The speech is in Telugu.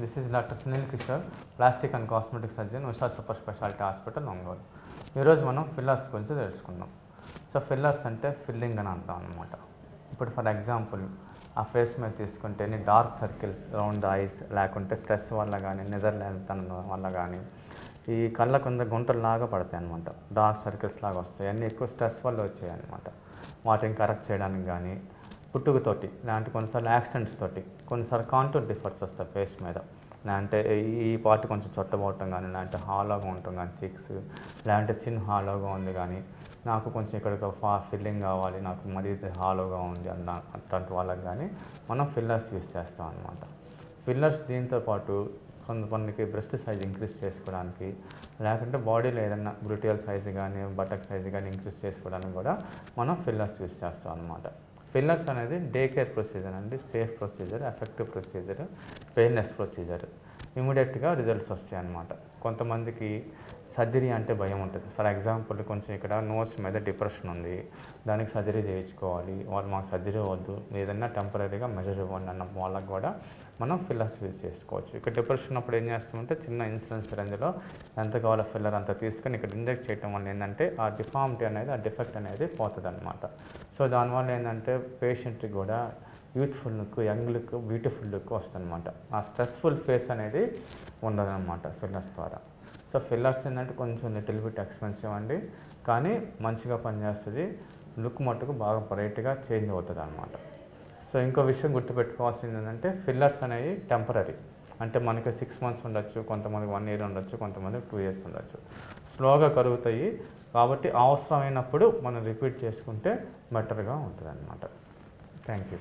this is Dr. Sunil Kishore, plastic and cosmetic surgeon, Usha super speciality hospital, Ongole. ఈరోజు మనం ఫిల్లర్స్ గురించి తెలుసుకుందాం. సో ఫిల్లర్స్ అంటే ఫిల్లింగ్ అని అంటాం అనమాట. ఇప్పుడు ఫర్ ఎగ్జాంపుల్ ఆ ఫేస్ మీద తీసుకుంటే dark circles round the ice, లేకుంటే స్ట్రెస్ వల్ల కానీ, నిద్ర లేనితనం వల్ల కానీ ఈ కళ్ళ కింద గుంటల్లాగా పడతాయి అనమాట. డార్క్ సర్కిల్స్ లాగా వస్తాయి. అన్నీ ఎక్కువ స్ట్రెస్ వల్ల వచ్చాయి అనమాట. వాటిని కరెక్ట్ చేయడానికి కానీ, పుట్టుకతోటి లేదంటే కొన్నిసార్లు యాక్సిడెంట్స్ తోటి, కొన్నిసార్లు కాంటూర్ డిఫర్స్ వస్తాయి ఫేస్ మీద. లేదంటే ఈ పార్ట్ కొంచెం చొట్టబోవటం కానీ, లేదంటే హాలోగా ఉండటం కానీ, చిక్స్ లేదంటే చిన్న హాలోగా ఉంది కానీ, నాకు కొంచెం ఇక్కడ ఫిల్లింగ్ కావాలి, నాకు మరీ హాలోగా ఉంది అట్లాంటి వాళ్ళకి కానీ మనం ఫిల్లర్స్ యూస్ చేస్తాం అనమాట. ఫిల్లర్స్ దీంతోపాటు కొంతమందికి బ్రెస్ట్ సైజ్ ఇంక్రీజ్ చేసుకోవడానికి, లేకుంటే బాడీలో ఏదైనా బ్రూటియల్ సైజు కానీ, బటక్ సైజు కానీ ఇంక్రీజ్ చేసుకోవడానికి కూడా మనం ఫిల్లర్స్ యూస్ చేస్తాం అనమాట. ఫిల్లర్స్ అనేది డే కేర్ ప్రొసీజర్ అండి. Safe procedure, effective procedure, painless procedure. ఇమీడియట్గా రిజల్ట్స్ వస్తాయి అన్నమాట. కొంతమందికి సర్జరీ అంటే భయం ఉంటుంది. ఫర్ ఎగ్జాంపుల్ కొంచెం ఇక్కడ నోస్ మీద డిప్రెషన్ ఉంది, దానికి సర్జరీ చేయించుకోవాలి, వాళ్ళు మాకు సర్జరీ వద్దు, ఏదైనా టెంపరీగా మెజర్ ఇవ్వండి అన్న వాళ్ళకి కూడా మనం ఫిల్లర్స్ యూజ్ చేసుకోవచ్చు. ఇక్కడ డిప్రెషన్ అప్పుడు ఏం చేస్తామంటే చిన్న ఇన్సులిన్ సిరంజ్లో ఎంత కావాలో ఫిల్లర్ అంతా తీసుకొని ఇక్కడ ఇంజెక్ట్ చేయడం వల్ల ఏంటంటే ఆ డిఫార్మిటీ అనేది, ఆ డిఫెక్ట్ అనేది పోతుంది అనమాట. సో దానివల్ల ఏంటంటే పేషెంట్కి కూడా youthful look, young look, beautiful look వస్తుందన్నమాట. ఆ స్ట్రెస్ఫుల్ ఫేస్ అనేది ఉండదన్నమాట ఫిల్లర్స్ ద్వారా. సో ఫిల్లర్స్ ఏంటంటే కొంచెం లిటిల్ బిట్ ఎక్స్పెన్సివ్ అండి, కానీ మంచిగా పనిచేస్తుంది. లుక్ మట్టుకు బాగా బ్రైట్గా చేంజ్ అవుతుంది అనమాట. సో ఇంకో విషయం గుర్తుపెట్టుకోవాల్సింది ఏంటంటే ఫిల్లర్స్ అనేవి టెంపరీ. అంటే మనకి 6 months ఉండొచ్చు, కొంతమంది 1 year ఉండొచ్చు, కొంతమంది 2 years ఉండొచ్చు. స్లోగా కరుగుతాయి కాబట్టి అవసరమైనప్పుడు మనం రిపీట్ చేసుకుంటే బెటర్గా ఉంటుంది అనమాట. Thank you.